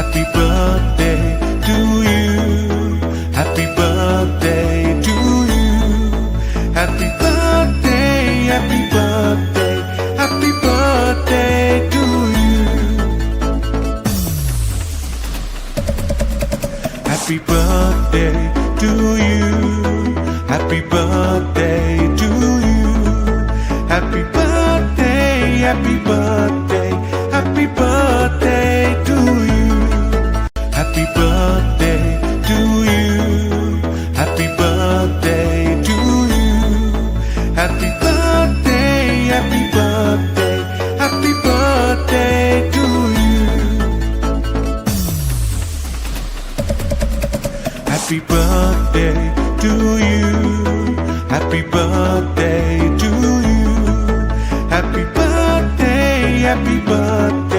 Happy birthday to you. Happy birthday to you. Happy birthday, happy birthday, happy birthday to you. Happy birthday to you. Happy birthday to you. Happy birthday, happy birthday, happy birthday to you. Happy birthday to you. Happy birthday to you. Happy birthday, happy birthday, happy birthday to you. Happy birthday to you. Happy birthday to you. Happy birthday, happy birthday.